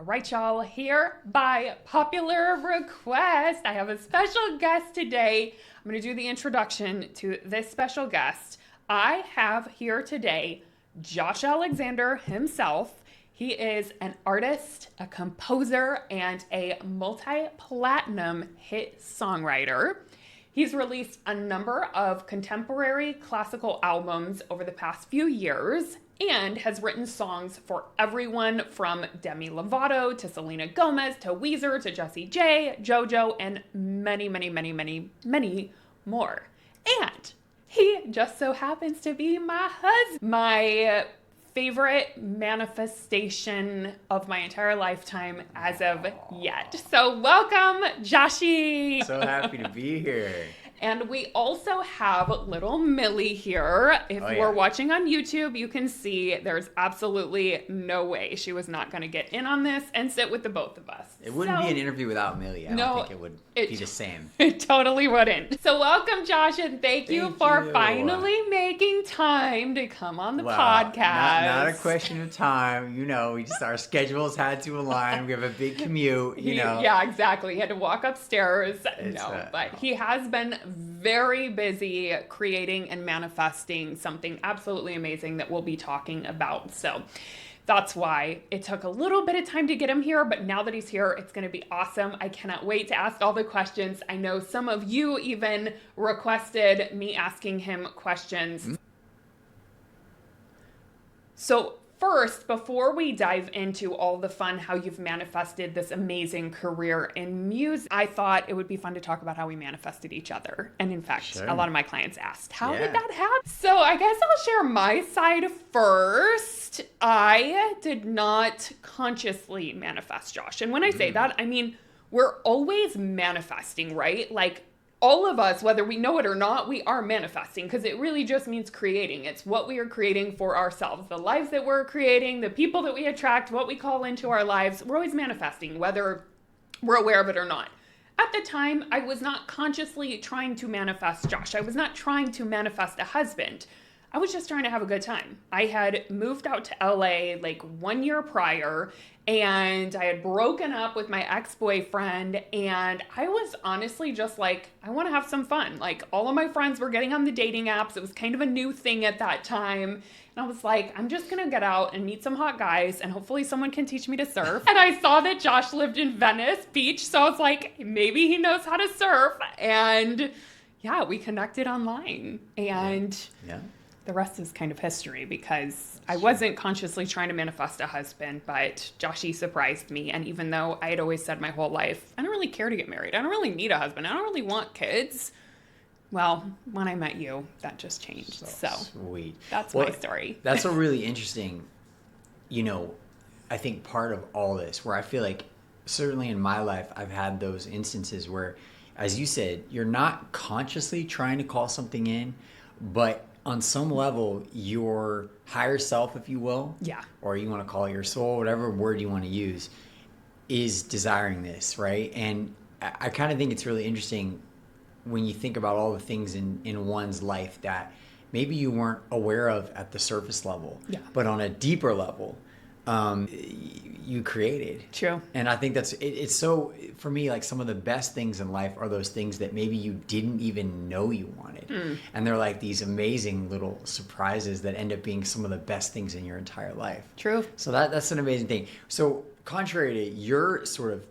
All right, y'all, here by popular request, I have a special guest today. I'm going to do the introduction to this special guest. I have here today Josh Alexander himself. He is an artist, a composer, and a multi-platinum hit songwriter. He's released a number of contemporary classical albums over the past few years and has written songs for everyone from Demi Lovato to Selena Gomez to Weezer to Jessie J, JoJo, and many, many, many, many, many more. And he just so happens to be my husband. My favorite manifestation of my entire lifetime as of yet. So welcome, Joshy. So happy to be here. And we also have little Millie here. If we're watching on YouTube, you can see there's absolutely no way she was not going to get in on this and sit with the both of us. It wouldn't be an interview without Millie. I don't think it would be the same. It totally wouldn't. So welcome, Josh, and thank you for finally making time to come on the podcast. Not a question of time. You know, our schedules had to align. We have a big commute, Yeah, exactly. He had to walk upstairs. But he has been very busy creating and manifesting something absolutely amazing that we'll be talking about. So that's why it took a little bit of time to get him here, but now that he's here, it's going to be awesome. I cannot wait to ask all the questions. I know some of you even requested me asking him questions. Mm-hmm. So first, before we dive into all the fun, how you've manifested this amazing career in music, I thought it would be fun to talk about how we manifested each other. And in fact, a lot of my clients asked, how did that happen? So I guess I'll share my side first. I did not consciously manifest Josh. And when I say that, I mean, we're always manifesting, right? Like, all of us, whether we know it or not, we are manifesting because it really just means creating. It's what we are creating for ourselves. The lives that we're creating, the people that we attract, what we call into our lives, we're always manifesting, whether we're aware of it or not. At the time, I was not consciously trying to manifest Josh. I was not trying to manifest a husband. I was just trying to have a good time. I had moved out to LA like 1 year prior, and I had broken up with my ex-boyfriend, and I was honestly just like, I want to have some fun. Like, all of my friends were getting on the dating apps. It was kind of a new thing at that time. And I was like, I'm just going to get out and meet some hot guys, and hopefully someone can teach me to surf. And I saw that Josh lived in Venice Beach, so I was like, maybe he knows how to surf. And yeah, we connected online. And the rest is kind of history because I wasn't consciously trying to manifest a husband, but Joshy surprised me. And even though I had always said my whole life, I don't really care to get married. I don't really need a husband. I don't really want kids. Well, when I met you, that just changed. So sweet. That's my story. That's a really interesting, I think part of all this where I feel like certainly in my life, I've had those instances where, as you said, you're not consciously trying to call something in, but on some level, your higher self, if you will, or you want to call it your soul, whatever word you want to use, is desiring this, right? And I kind of think it's really interesting when you think about all the things in one's life that maybe you weren't aware of at the surface level, but on a deeper level, you created. True. And I think it's so, for me, like some of the best things in life are those things that maybe you didn't even know you wanted. And they're like these amazing little surprises that end up being some of the best things in your entire life. True. So that's an amazing thing. So contrary to your sort of,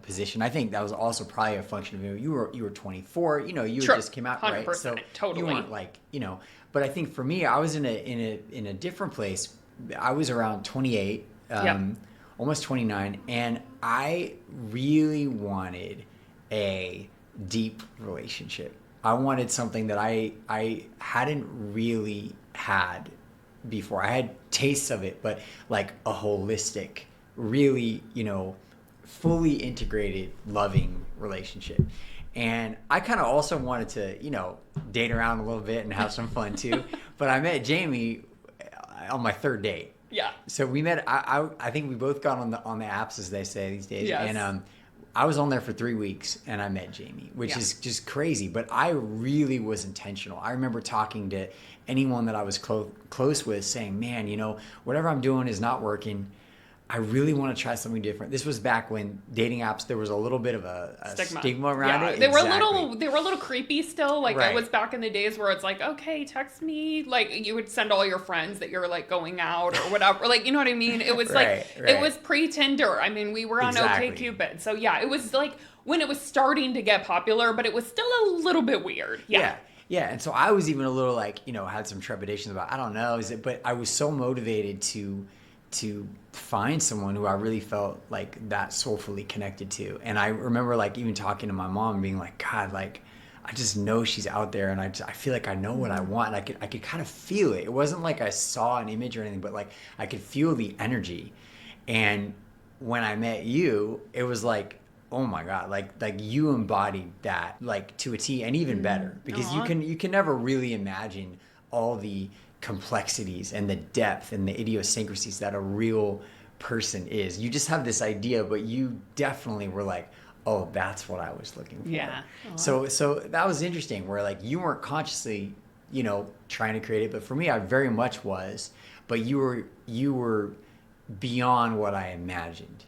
position, I think that was also probably a function of, you were 24, you just came out, 100%, right? So totally. you weren't like, but I think for me, I was in a different place. I was around 28, almost 29, and I really wanted a deep relationship. I wanted something that I hadn't really had before. I had tastes of it, but like a holistic, really, fully integrated, loving relationship. And I kind of also wanted to, date around a little bit and have some fun too. But I met Jamie on my third date. Yeah. So we met. I think we both got on the apps, as they say these days. Yes. And I was on there for 3 weeks, and I met Jamie, which is just crazy. But I really was intentional. I remember talking to anyone that I was close with, saying, "Man, whatever I'm doing is not working. I really want to try something different. This was back when dating apps, there was a little bit of a stigma around it. They were a little creepy still. Like Right. it was back in the days where it's like, okay, text me. Like you would send all your friends that you're like going out or whatever. Like, you know what I mean? It was Right. it was pre-Tinder. I mean, we were on OkCupid. So yeah, it was like when it was starting to get popular, but it was still a little bit weird. Yeah. Yeah, and so I was even a little like, had some trepidations about, I don't know, but I was so motivated to find someone who I really felt like that soulfully connected to. And I remember like even talking to my mom and being like, God, like I just know she's out there, and I feel like I know what I want. And I could kind of feel it. It wasn't like I saw an image or anything, but like I could feel the energy. And when I met you, it was like, oh my God, like you embodied that like to a T, and even better, because you can never really imagine all the complexities and the depth and the idiosyncrasies that a real person is. You just have this idea, but you definitely were like, oh, that's what I was looking for. Yeah. So that was interesting, where like you weren't consciously, trying to create it, but for me, I very much was. But you were beyond what I imagined.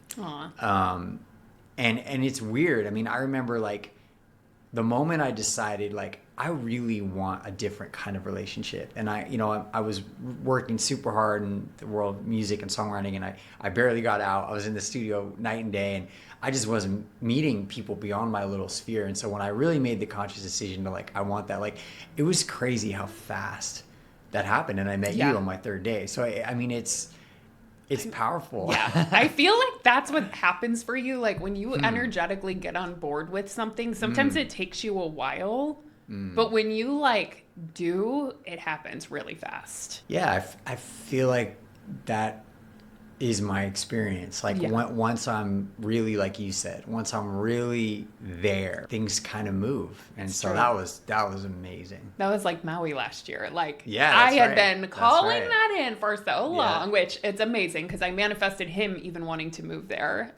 And it's weird. I mean, I remember like the moment I decided like I really want a different kind of relationship, and I was working super hard in the world of music and songwriting, and I barely got out. I was in the studio night and day, and I just wasn't meeting people beyond my little sphere. And so when I really made the conscious decision to like I want that, like it was crazy how fast that happened, and I met you on my third day. So I mean it's powerful. Yeah. I feel like that's what happens for you. Like when you energetically get on board with something, sometimes it takes you a while, but when you like do, it happens really fast. Yeah. I feel like that is my experience. Like once I'm really, like you said, once I'm really there, things kind of move. And so that was amazing. That was like Maui last year. Like I had been calling that in for so long, which it's amazing because I manifested him even wanting to move there.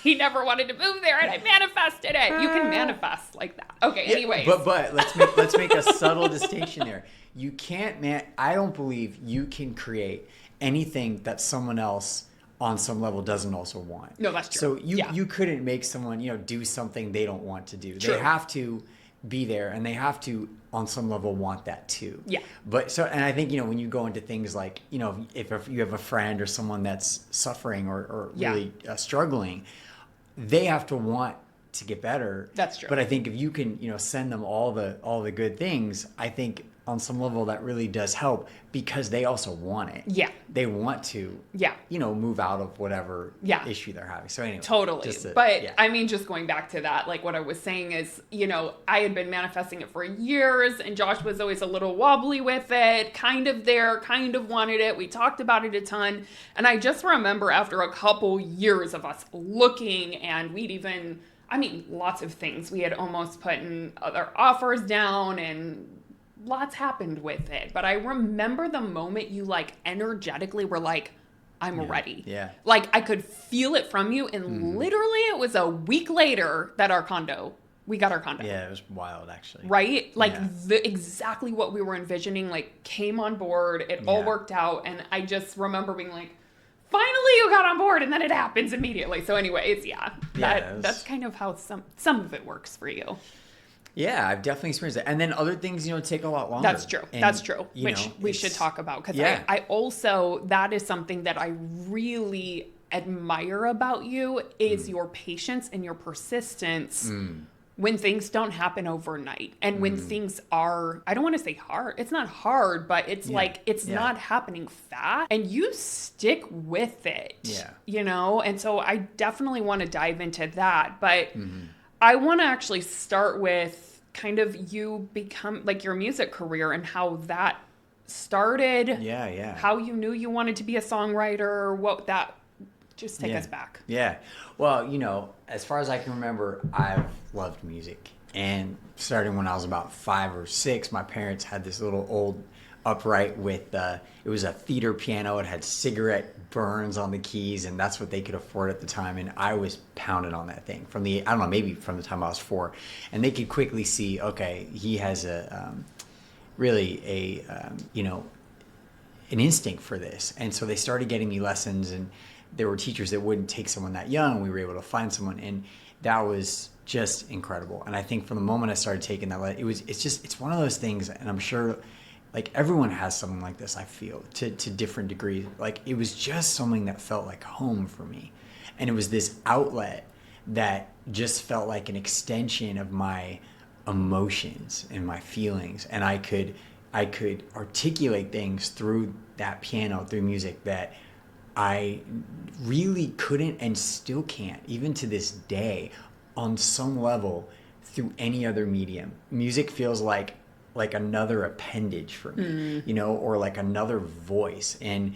He never wanted to move there, and I manifested it. You can manifest like that. Okay, anyways. But let's make a subtle distinction there. You can't, I don't believe you can create anything that someone else on some level doesn't also want. No, that's true. So you couldn't make someone, do something they don't want to do. True. They have to be there, and they have to on some level want that too. Yeah. And I think, when you go into things like, if you have a friend or someone that's suffering or really struggling, they have to want to get better. That's true. But I think if you can, send them all the good things, I think on some level that really does help, because they also want it. Yeah. They want to, move out of whatever issue they're having. So anyway. Totally. I mean, just going back to that, like what I was saying is, I had been manifesting it for years, and Josh was always a little wobbly with it, kind of there, kind of wanted it. We talked about it a ton. And I just remember after a couple years of us looking, and lots of things. We had almost put in other offers down, and lots happened with it. But I remember the moment you like energetically were like, I'm ready. Yeah. Like I could feel it from you. And literally it was a week later that we got our condo. Yeah, it was wild actually. Right? Like exactly what we were envisioning, like came on board. It all worked out. And I just remember being like, finally you got on board, and then it happens immediately. So anyways, that's kind of how some of it works for you. Yeah, I've definitely experienced that. And then other things, take a lot longer. That's true. That's true. Which we should talk about, because I also, that is something that I really admire about you is your patience and your persistence when things don't happen overnight, and when things are, I don't want to say hard. It's not hard, but it's like, it's not happening fast, and you stick with it. Yeah. And so I definitely want to dive into that, but I want to actually start with kind of you become like your music career and how that started. Yeah. How you knew you wanted to be a songwriter, just take us back. Yeah. Well, as far as I can remember, I've loved music. And starting when I was about 5 or 6, my parents had this little old upright with, it was a theater piano. It had cigarette burns on the keys, and that's what they could afford at the time. And I was pounding on that thing maybe from the time I was 4. And they could quickly see, okay, he has an instinct for this. And so they started getting me lessons, and there were teachers that wouldn't take someone that young. We were able to find someone, and that was just incredible. And I think from the moment I started taking that, it's one of those things, and I'm sure like everyone has something like this, I feel, to different degrees. Like it was just something that felt like home for me. And it was this outlet that just felt like an extension of my emotions and my feelings. And I could articulate things through that piano, through music, that I really couldn't and still can't, even to this day, on some level, through any other medium. Music feels like another appendage for me, you know, or like another voice. And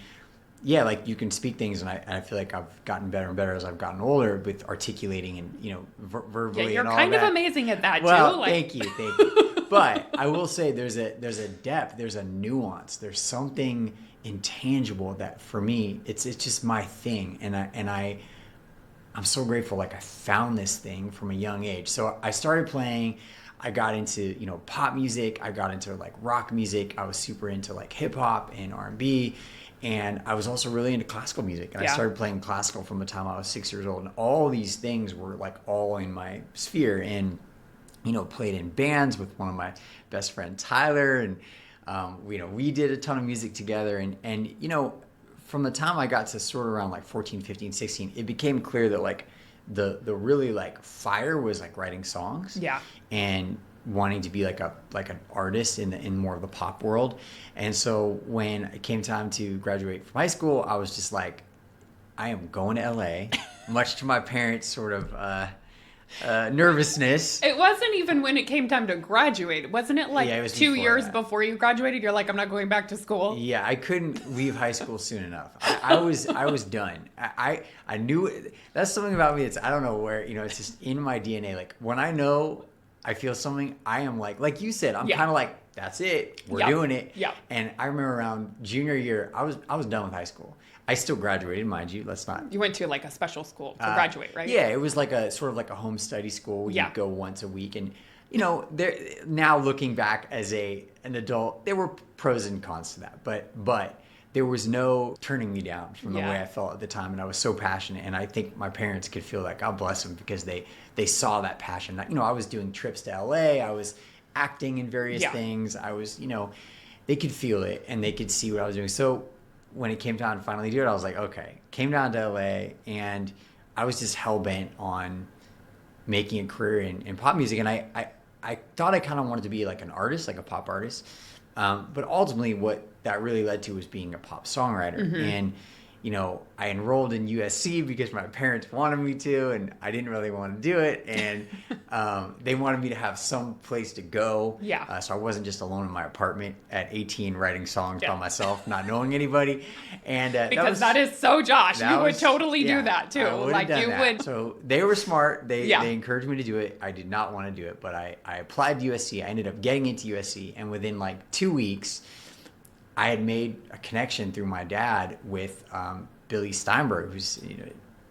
yeah, like you can speak things, and I feel like I've gotten better and better as I've gotten older with articulating and, you know, verbally and all that. You're kind of amazing at that, well, too. Thank you. But I will say there's a depth, there's a nuance, there's something intangible that for me, it's just my thing. And I'm so grateful, like I found this thing from a young age. So I started playing. I got into, you know, pop music. I got into like rock music. I was super into like hip hop and R&B. And I was also really into classical music. And I started playing classical from the time I was 6 years old. And all these things were like all in my sphere. And, you know, played in bands with one of my best friend, Tyler. And, you know, we did a ton of music together. And, you know, from the time I got to sort of around like 14, 15, 16, it became clear that like the really like fire was like writing songs. Yeah. And wanting to be like an artist in more of the pop world. And so when it came time to graduate from high school, I was just like, I am going to LA, much to my parents' sort of nervousness. It wasn't even when it came time to graduate. Wasn't it like it was 2 years that. Before you graduated? You're like, I'm not going back to school. Yeah, I couldn't leave high school soon enough. I was done. I knew it. That's something about me. It's, I don't know where, you know, it's just in my DNA. Like when I know I feel something, I am like you said, I'm kind of like, that's it. We're doing it. Yeah. And I remember around junior year, I was done with high school. I still graduated, mind you. Let's not. You went to like a special school to graduate, right? Yeah, it was like a sort of like a home study school. You'd go once a week, and you know, there now looking back as an adult, there were pros and cons to that, but there was no turning me down from the way I felt at the time, and I was so passionate. And I think my parents could feel that. God bless them, because they saw that passion. You know, I was doing trips to LA. I was acting in various things. I was, you know, they could feel it and they could see what I was doing. So when it came time to finally do it, I was like, okay. Came down to LA, and I was just hell bent on making a career in pop music. And I thought I kind of wanted to be like an artist, like a pop artist. But ultimately what that really led to was being a pop songwriter. Mm-hmm. And, you know, I enrolled in USC because my parents wanted me to, and I didn't really want to do it. And they wanted me to have some place to go. Yeah. So I wasn't just alone in my apartment at 18 writing songs by myself, not knowing anybody. And because that is so Josh. You would totally do that too. Like you would. So they were smart. They encouraged me to do it. I did not want to do it, but I applied to USC. I ended up getting into USC, and within like 2 weeks, I had made a connection through my dad with Billy Steinberg, who's, you know,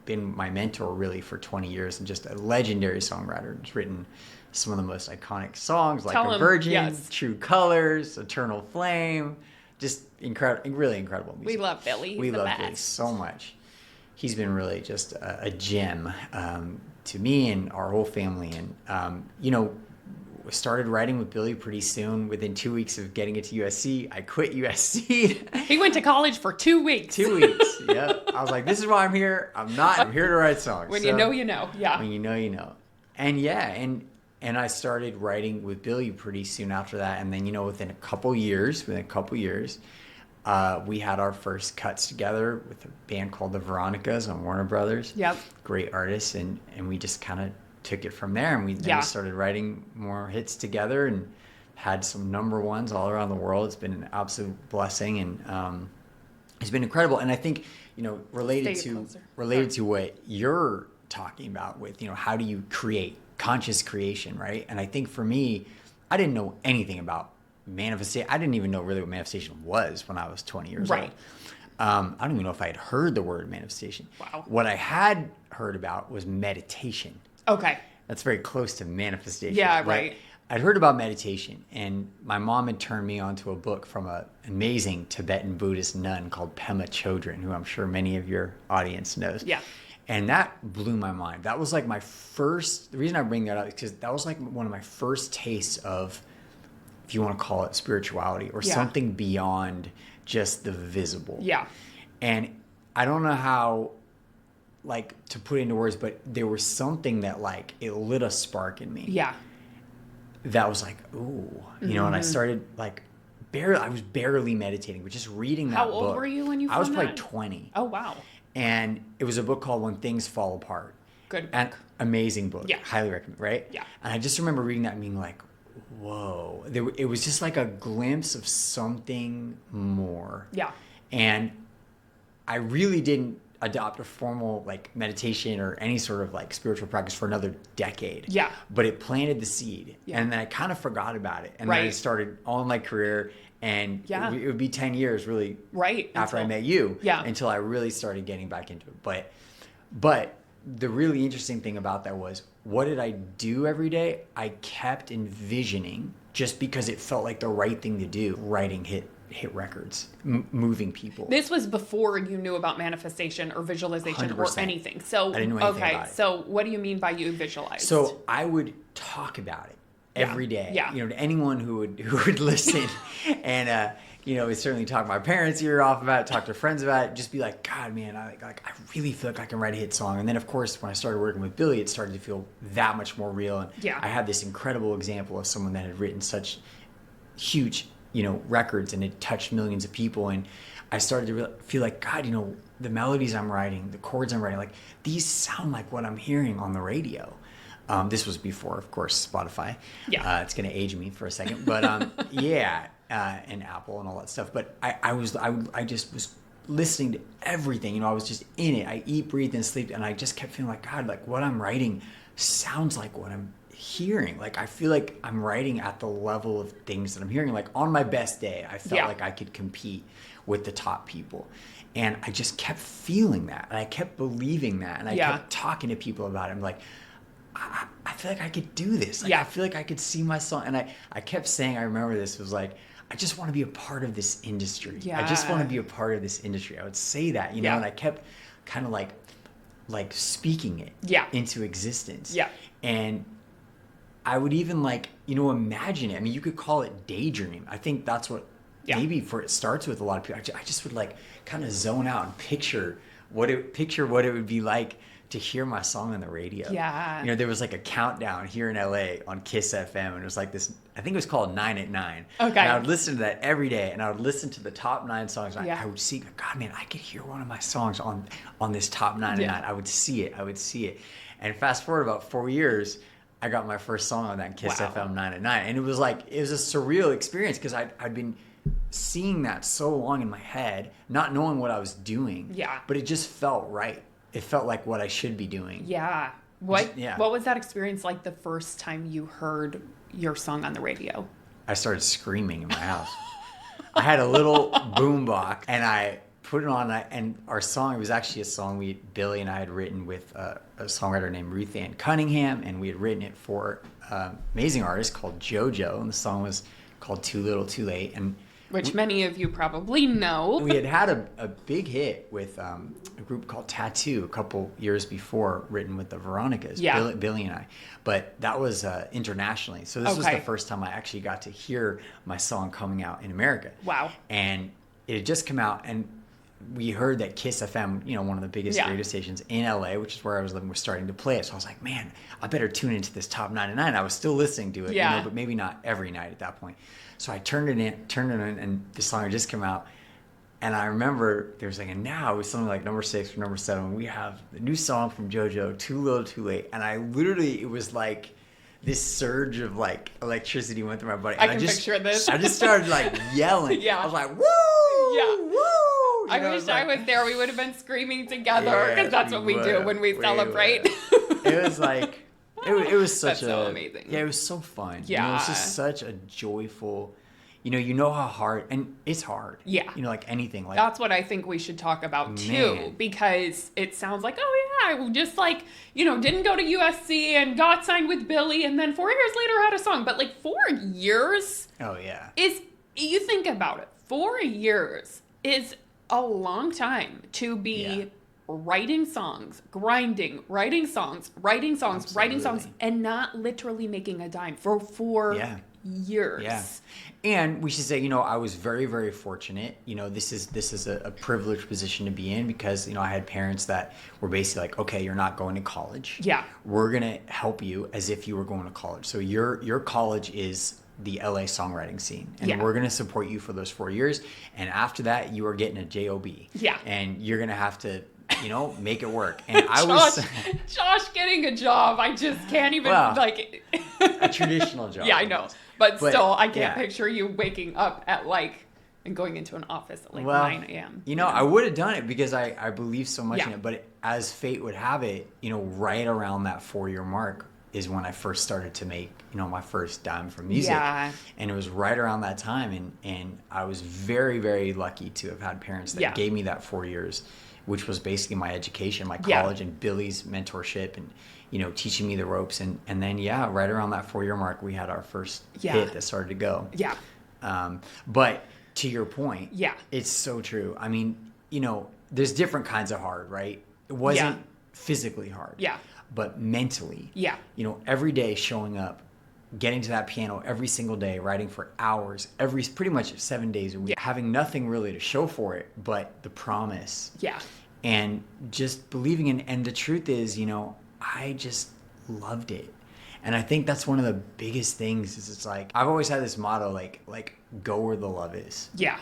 been my mentor really for 20 years and just a legendary songwriter. He's written some of the most iconic songs like A Virgin, True Colors, Eternal Flame, just incredible, really incredible music. We love Billy. We love Billy so much. He's been really just a gem to me and our whole family. And, you know, started writing with Billy pretty soon. Within 2 weeks of getting into USC, I quit USC. He went to college for 2 weeks. 2 weeks, yeah. I was like, this is why I'm here. I'm here to write songs. When you know, you know. Yeah. When you know, you know. And and I started writing with Billy pretty soon after that. And then, you know, within a couple years, we had our first cuts together with a band called the Veronicas on Warner Brothers. Yep. Great artists. And we just kind of took it from there, and we started writing more hits together and had some number ones all around the world. It's been an absolute blessing, and it's been incredible. And I think, you know, related to what you're talking about with, you know, how do you create conscious creation, right? And I think for me, I didn't know anything about manifestation. I didn't even know really what manifestation was when I was 20 years old. I don't even know if I had heard the word manifestation. Wow. What I had heard about was meditation. Okay. That's very close to manifestation. Yeah, right. I'd heard about meditation, and my mom had turned me onto a book from an amazing Tibetan Buddhist nun called Pema Chödrön, who I'm sure many of your audience knows. Yeah. And that blew my mind. That was like my first, the reason I bring that up is because that was like one of my first tastes of, if you want to call it spirituality or something beyond just the visible. Yeah. And I don't know how, like, to put into words, but there was something that, like, it lit a spark in me. Yeah. That was like, ooh, you know, and I started, like, I was barely meditating, but just reading that book. How old were you when you found I was probably that? 20. Oh, wow. And it was a book called When Things Fall Apart. Good book. And amazing book. Yeah. Highly recommend, right? Yeah. And I just remember reading that and being like, whoa. It was just like a glimpse of something more. Yeah. And I really didn't adopt a formal like meditation or any sort of like spiritual practice for another decade. Yeah. But it planted the seed. Yeah. And then I kind of forgot about it. And then I started on my career, and it would be 10 years really after I met you until I really started getting back into it. But the really interesting thing about that was, what did I do every day? I kept envisioning, just because it felt like the right thing to do, writing hit records, moving people. This was before you knew about manifestation or visualization 100%. or anything. So I didn't know anything about it. So what do you mean by you visualized? So I would talk about it every day. Yeah. You know, to anyone who would listen, and you know, certainly talk to my parents' ear off about it, talk to friends about it, just be like, God, man, I really feel like I can write a hit song. And then, of course, when I started working with Billy, it started to feel that much more real. And I had this incredible example of someone that had written such huge, you know, records, and it touched millions of people. And I started to feel like, God, you know, the melodies I'm writing, the chords I'm writing, like, these sound like what I'm hearing on the radio. This was before, of course, Spotify. Yeah. It's going to age me for a second. But and Apple and all that stuff. But I just was listening to everything. You know, I was just in it. I eat, breathe, and sleep. And I just kept feeling like, God, like what I'm writing sounds like what I'm hearing. Like, I feel like I'm writing at the level of things that I'm hearing. Like, on my best day, I felt like I could compete with the top people. And I just kept feeling that. And I kept believing that. And I kept talking to people about it. I'm like, I feel like I could do this. Like, I feel like I could see my song. And I kept saying, I remember this was like, I just want to be a part of this industry. I just want to be a part of this industry. I would say that, you know, and I kept kind of like speaking it into existence. Yeah. And I would even like, you know, imagine it. I mean, you could call it daydream. I think that's what maybe it starts with a lot of people. I just would like kind of zone out and picture what it would be like to hear my song on the radio. Yeah. You know, there was like a countdown here in LA on Kiss FM, and it was like this, I think it was called 9 at 9. Okay. And I would listen to that every day, and I would listen to the top 9 songs. And I would see, God, man, I could hear one of my songs on this top 9 at 9. I would see it. And fast forward about 4 years, I got my first song on that Kiss FM 9 at 9. And it was like, it was a surreal experience, because I'd been seeing that so long in my head, not knowing what I was doing. Yeah. But it just felt right. It felt like what I should be doing. Yeah. What was that experience like the first time you heard your song on the radio? I started screaming in my house. I had a little boombox, and I put it on, and our song, it was actually a song Billy and I had written with a songwriter named Ruth Ann Cunningham, and we had written it for an amazing artist called JoJo, and the song was called Too Little Too Late. Which many of you probably know. We had a big hit with a group called Tattoo a couple years before, written with the Veronicas, Billy and I. But that was internationally. So this was the first time I actually got to hear my song coming out in America. Wow. And it had just come out, and we heard that Kiss FM, you know, one of the biggest radio stations in LA, which is where I was living, was starting to play it. So I was like, man, I better tune into this top 9 at 9. I was still listening to it, you know, but maybe not every night at that point. So I turned it in, and the song had just come out. And I remember there was like it was something like number 6 or number 7. We have the new song from JoJo, Too Little Too Late. And I literally, it was like this surge of like electricity went through my body. And I can picture this. I just started like yelling. I was like, woo! Yeah. Woo! I wish I was there. We would have been screaming together, because that's what we do when we celebrate. It was like, it was such so amazing. Yeah, it was so fun. Yeah. You know, it was just such a joyful, you know how hard, and it's hard. Yeah. You know, like anything. Like, that's what I think we should talk about too, because it sounds like, oh I just like, didn't go to USC and got signed with Billy, and then 4 years later had a song. But like 4 years Oh, yeah. you think about it, 4 years is a long time to be writing songs, grinding, writing songs, and not literally making a dime for 4 years. Yeah. And we should say, I was very, very fortunate. This is a privileged position to be in because, I had parents that were basically like, okay, you're not going to college. Yeah. We're going to help you as if you were going to college. So your college is the LA songwriting scene. And we're going to support you for those 4 years. And after that, you are getting a job. Yeah. And you're going to have to, make it work. And I was Josh getting a job. I just can't even a traditional job. Yeah, I know. But still, I can't picture you waking up at and going into an office at 9 a.m. I would have done it because I believe so much in it. But as fate would have it, right around that 4-year mark is when I first started to make, my first dime from music. Yeah. And it was right around that time. And I was very, very lucky to have had parents that gave me that 4 years, which was basically my education, my college, and Billy's mentorship and, teaching me the ropes. And then, right around that 4-year mark, we had our first hit that started to go. Yeah. But to your point, yeah, it's so true. I mean, there's different kinds of hard, right? It wasn't physically hard. Yeah. But mentally. Yeah. Every day showing up, getting to that piano every single day, writing for hours, pretty much 7 days a week, having nothing really to show for it but the promise. Yeah. And just believing in, and the truth is, I just loved it. And I think that's one of the biggest things is it's like, I've always had this motto, like go where the love is. Yeah.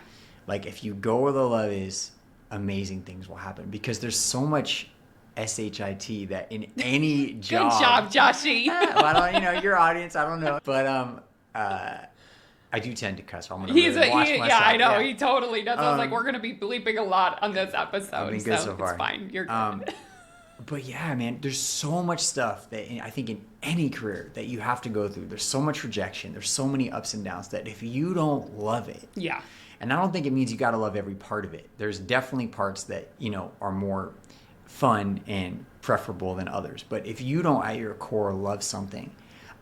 Like if you go where the love is, amazing things will happen because there's so much SHIT that in any job. Good job, Joshy. Well, your audience, I don't know. But I do tend to cuss. So I'm going to really watch myself. Yeah, I know. He totally does. I was like, we're going to be bleeping a lot on this episode. I've been good so far. It's fine. You're good. But yeah, man, there's so much stuff that I think in any career that you have to go through. There's so much rejection. There's so many ups and downs that if you don't love it. Yeah. And I don't think it means you got to love every part of it. There's definitely parts that, are more fun and preferable than others. But if you don't at your core love something,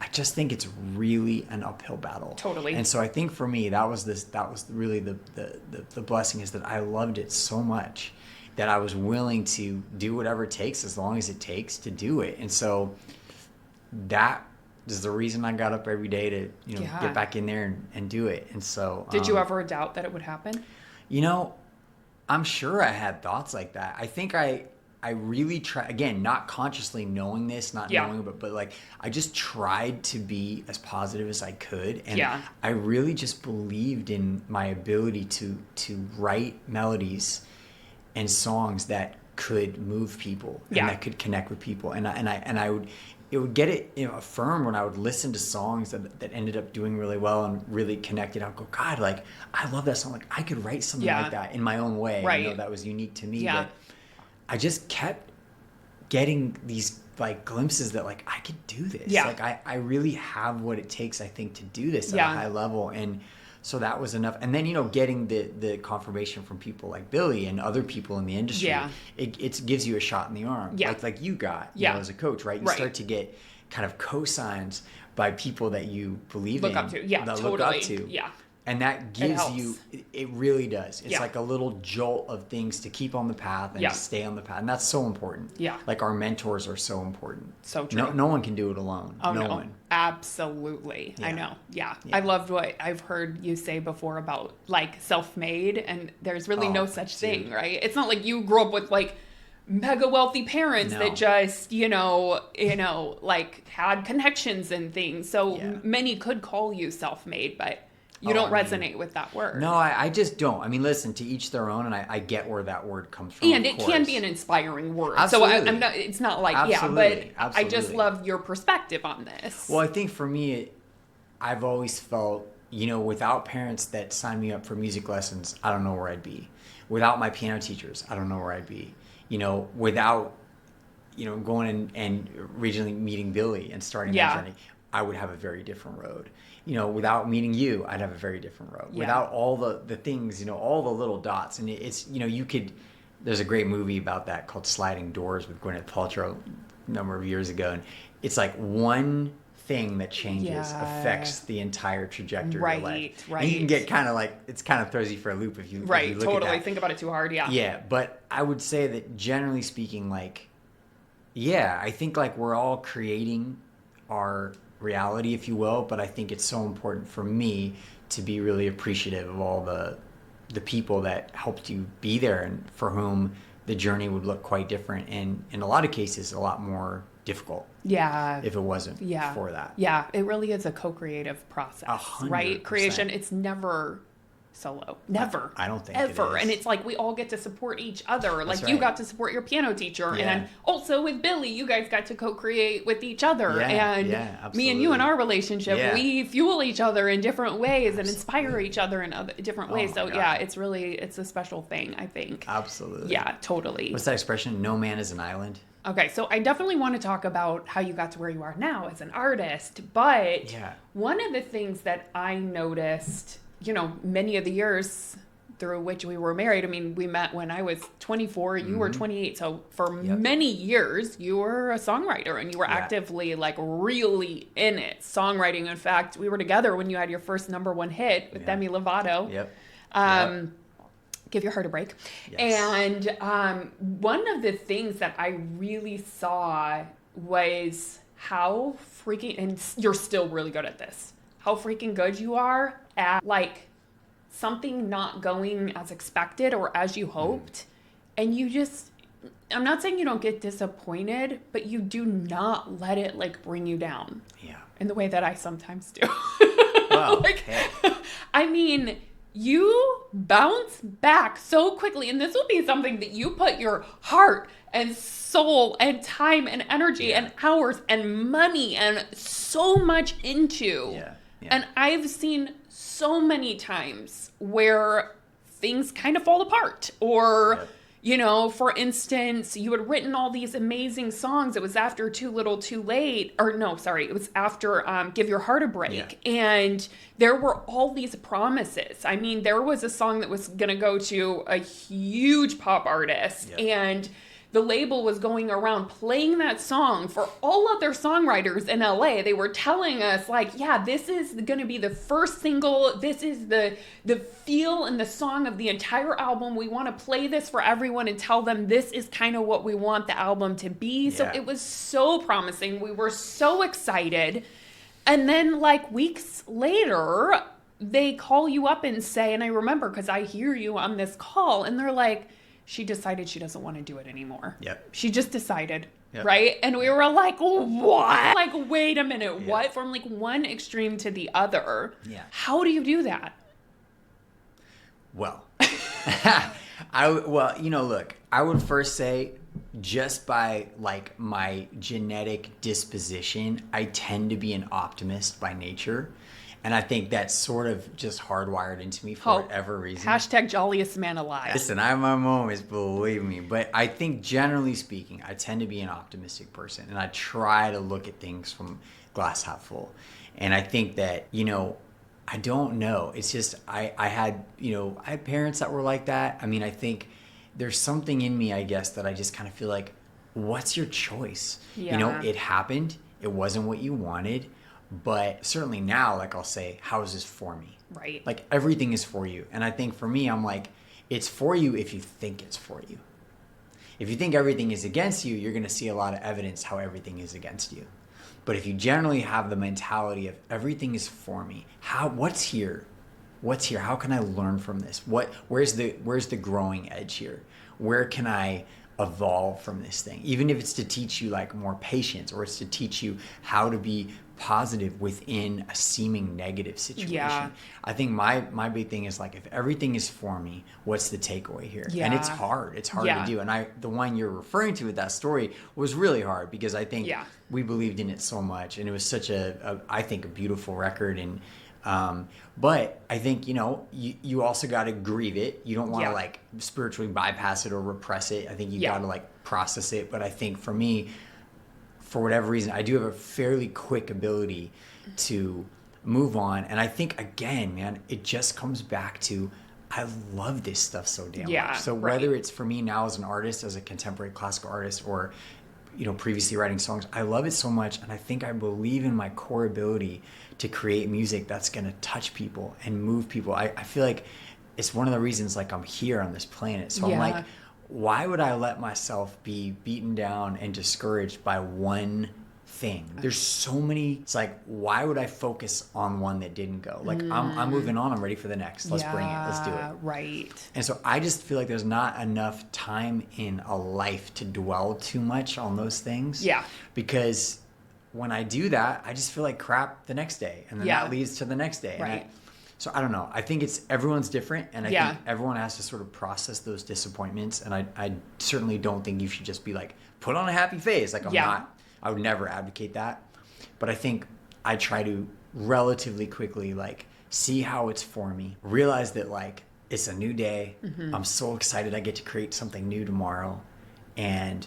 I just think it's really an uphill battle. Totally. And so I think for me, that was really the blessing is that I loved it so much that I was willing to do whatever it takes as long as it takes to do it. And so that is the reason I got up every day to, get back in there and do it. And so did you ever doubt that it would happen? I'm sure I had thoughts like that. I think I really try, again, not consciously knowing this, not knowing, but like I just tried to be as positive as I could. And I really just believed in my ability to write melodies and songs that could move people and that could connect with people. It would get it affirmed when I would listen to songs that ended up doing really well and really connected. I'd go, God, like, I love that song. Like I could write something like that in my own way. Right. I know that was unique to me. Yeah. But I just kept getting these like glimpses that like I could do this. Yeah. Like I really have what it takes, I think, to do this at a high level. And so that was enough. And then, getting the confirmation from people like Billy and other people in the industry, it gives you a shot in the arm. Yeah. Like you got, as a coach, right? You start to get kind of cosigns by people that you believe in. Look up to. Yeah, that totally. Look up to. Yeah. And that gives you, it really does. It's like a little jolt of things to keep on the path and stay on the path. And that's so important. Yeah. Like our mentors are so important. So true. No one can do it alone. Oh, no one. Absolutely. Yeah. I know. Yeah. I loved what I've heard you say before about like self-made, and there's really no such thing, right? It's not like you grew up with like mega wealthy parents that just, like had connections and things. So many could call you self-made, but you don't resonate with that word. No, I just don't. I mean, listen, to each their own, and I get where that word comes from. And it can be an inspiring word. Absolutely. So I'm not. It's not like Absolutely. but I just love your perspective on this. Well, I think for me, I've always felt, without parents that signed me up for music lessons, I don't know where I'd be. Without my piano teachers, I don't know where I'd be. Without, going and originally meeting Billy and starting that journey, I would have a very different road. Without meeting you, I'd have a very different road. Without all the things, all the little dots. And it's, you could there's a great movie about that called Sliding Doors with Gwyneth Paltrow a number of years ago. And it's like one thing that changes affects the entire trajectory of your life. Right. And you can get kind of like, it's kind of throws you for a loop if you, if you look totally. at that. Think about it too hard. Yeah. Yeah. But I would say that generally speaking, like, yeah, I think like we're all creating our reality, if you will. But I think it's so important for me to be really appreciative of all the people that helped you be there and for whom the journey would look quite different. And in a lot of cases, a lot more difficult. Yeah. If it wasn't for that. Yeah. It really is a co-creative process, 100%. right? Creation. It's never solo. Never. I don't think ever. it is. And it's like we all get to support each other. Like That's you right. got to support your piano teacher. Yeah. And also with Billy, you guys got to co-create with each other. And absolutely. me and you in our relationship, Yeah. we fuel each other in different ways and inspire each other in different ways. my So God. yeah, it's a special thing, I think. Absolutely. Yeah, totally. What's that expression? No man is an island. Okay, so I definitely want to talk about how you got to where you are now as an artist, but one of the things that I noticed, many of the years through which we were married, I mean, we met when I was 24, you were 28, so for many years, you were a songwriter, and you were actively, like, really in it, songwriting. In fact, we were together when you had your first #1 hit with Demi Lovato. Give Your Heart a Break. Yes. And one of the things that I really saw was how freaking, and you're still really good at this, how freaking good you are at, like, something not going as expected or as you hoped. And you just, I'm not saying you don't get disappointed, but you do not let it, like, bring you down. Yeah. In the way that I sometimes do. Wow. I mean, you bounce back so quickly, and this will be something that you put your heart and soul and time and energy and hours and money and so much into. And I've seen so many times where things kind of fall apart, or for instance, you had written all these amazing songs. It was after Too Little Too Late, or no, sorry, it was after Give Your Heart a Break. And there were all these promises. I mean, there was a song that was going to go to a huge pop artist, and the label was going around playing that song for all other songwriters in LA. They were telling us, like, yeah, this is going to be the first single. This is the feel and the song of the entire album. We want to play this for everyone and tell them this is kind of what we want the album to be. So it was so promising. We were so excited. And then, like, weeks later, they call you up and say, and I remember because I hear you on this call, and they're like, she decided she doesn't want to do it anymore. She just decided, right? And we were like, what? Like, wait a minute, what? From, like, one extreme to the other. How do you do that? Well, look, I would first say just by, like, my genetic disposition, I tend to be an optimist by nature. And I think that's sort of just hardwired into me for whatever reason. Hashtag jolliest man alive. Listen, I have my moments, believe me. But I think generally speaking, I tend to be an optimistic person. And I try to look at things from glass half full. And I think that, I don't know. It's just, I had parents that were like that. I mean, I think there's something in me, I guess, that I just kind of feel like, what's your choice? It happened. It wasn't what you wanted. But certainly now, like, I'll say, how is this for me? Right. Like, everything is for you. And I think for me, I'm like, it's for you if you think it's for you. If you think everything is against you, you're going to see a lot of evidence how everything is against you. But if you generally have the mentality of everything is for me, what's here? What's here? How can I learn from this? Where's the growing edge here? Where can I evolve from this thing? Even if it's to teach you, like, more patience, or it's to teach you how to be positive within a seeming negative situation. I think my big thing is, like, if everything is for me, what's the takeaway here? And it's hard to do. And the one you're referring to with that story was really hard, because I think we believed in it so much, and it was such I think a beautiful record. And but I think, you also got to grieve it. You don't want to, like, spiritually bypass it or repress it. I think you got to, like, process it. But I think for me, for whatever reason, I do have a fairly quick ability to move on. And I think, again, man, it just comes back to, I love this stuff so damn Yeah, much. So whether it's for me now as an artist, as a contemporary classical artist, or, you know, previously writing songs, I love it so much. And I think I believe in my core ability to create music that's going to touch people and move people. I feel like it's one of the reasons like I'm here on this planet. So I'm like, why would I let myself be beaten down and discouraged by one thing? There's so many. It's like, why would I focus on one that didn't go? Like I'm moving on. I'm ready for the next. Let's bring it. Let's do it. Right. And so I just feel like there's not enough time in a life to dwell too much on those things. Yeah. Because when I do that, I just feel like crap the next day, and then that leads to the next day. Right. So I don't know. I think everyone's different, and I think everyone has to sort of process those disappointments. And I certainly don't think you should just be like, put on a happy face. Like I would never advocate that. But I think I try to relatively quickly like see how it's for me, realize that like it's a new day. I'm so excited I get to create something new tomorrow, and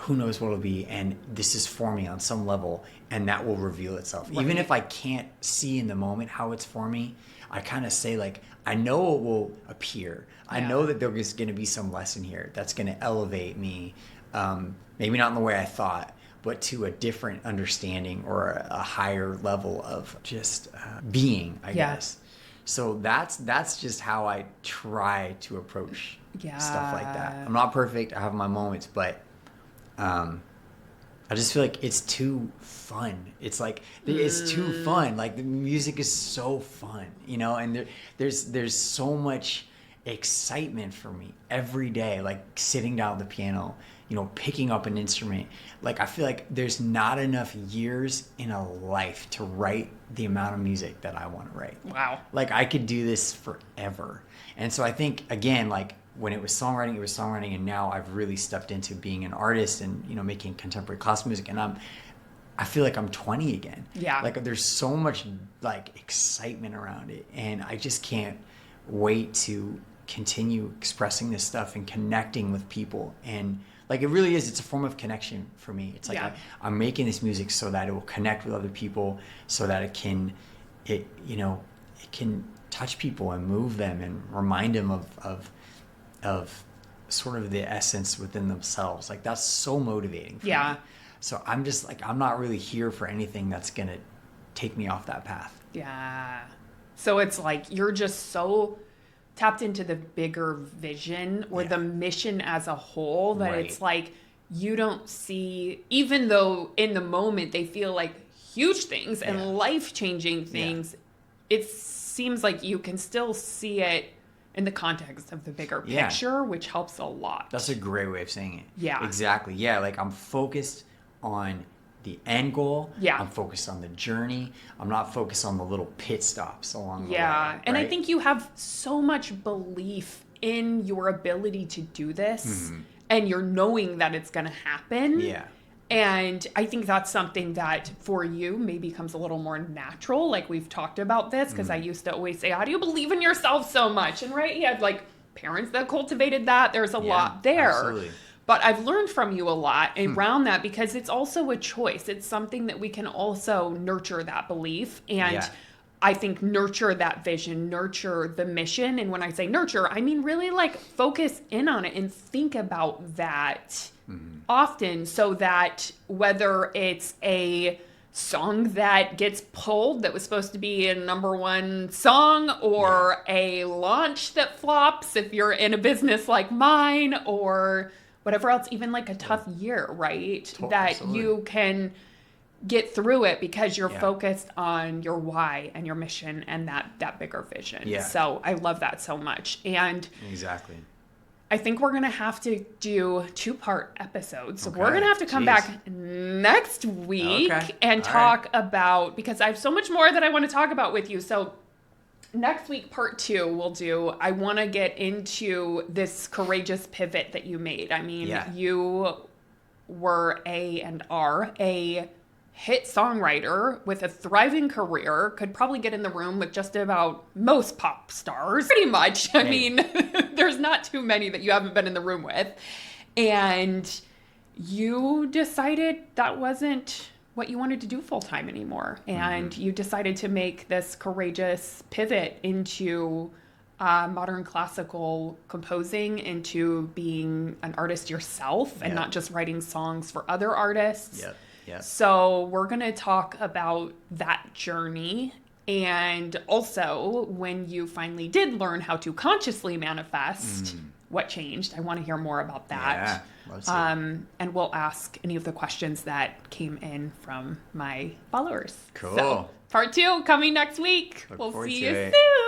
who knows what it'll be, and this is for me on some level, and that will reveal itself. Right. Even if I can't see in the moment how it's for me, I kind of say like, I know it will appear. I know that there's going to be some lesson here that's going to elevate me, maybe not in the way I thought, but to a different understanding or a higher level of just being, I guess. So that's just how I try to approach stuff like that. I'm not perfect. I have my moments, but I just feel like it's too fun. It's like it's too fun. Like the music is so fun, you know, and there's so much excitement for me every day, like sitting down at the piano, you know, picking up an instrument. Like I feel like there's not enough years in a life to write the amount of music that I want to write. Wow. Like I could do this forever. And so I think, again, like when it was songwriting, and now I've really stepped into being an artist and, you know, making contemporary classical music, and I feel like I'm 20 again. Yeah. Like there's so much like excitement around it, and I just can't wait to continue expressing this stuff and connecting with people. And like it really is, it's a form of connection for me. It's like I'm making this music so that it will connect with other people, so that it can touch people and move them and remind them of sort of the essence within themselves. Like that's so motivating for me. So I'm just like, I'm not really here for anything that's going to take me off that path. Yeah. So it's like you're just so tapped into the bigger vision or the mission as a whole that it's like you don't see, even though in the moment they feel like huge things and life-changing things, it seems like you can still see it in the context of the bigger picture, which helps a lot. That's a great way of saying it. Yeah. Exactly. Yeah, like I'm focused on the end goal. Yeah. I'm focused on the journey. I'm not focused on the little pit stops along the way. Yeah. And right? I think you have so much belief in your ability to do this and you're knowing that it's going to happen. Yeah. And I think that's something that for you maybe comes a little more natural. Like we've talked about this because I used to always say, how do you believe in yourself so much? And he had like parents that cultivated that. There's a lot there. Absolutely. But I've learned from you a lot around that because it's also a choice. It's something that we can also nurture that belief. And I think nurture that vision, nurture the mission. And when I say nurture, I mean really like focus in on it and think about that often, so that whether it's a song that gets pulled that was supposed to be a #1 song or a launch that flops if you're in a business like mine or whatever else, even like a tough year, right? That you can get through it because you're focused on your why and your mission and that bigger vision. Yeah. So I love that so much. And exactly. I think we're going to have to do 2-part episodes. So we're going to have to come back next week and talk about, because I have so much more that I want to talk about with you. So next week, part 2, we'll do, I want to get into this courageous pivot that you made. I mean, you were and are a hit songwriter with a thriving career, could probably get in the room with just about most pop stars, pretty much. I mean, there's not too many that you haven't been in the room with. And you decided that wasn't what you wanted to do full time anymore. And you decided to make this courageous pivot into modern classical composing into being an artist yourself and not just writing songs for other artists. Yep. Yep. So we're going to talk about that journey. And also, when you finally did learn how to consciously manifest, what changed? I want to hear more about that. Yeah, let's see. And we'll ask any of the questions that came in from my followers. Cool. So, part 2 coming next week. Look We'll forward see to you it. soon.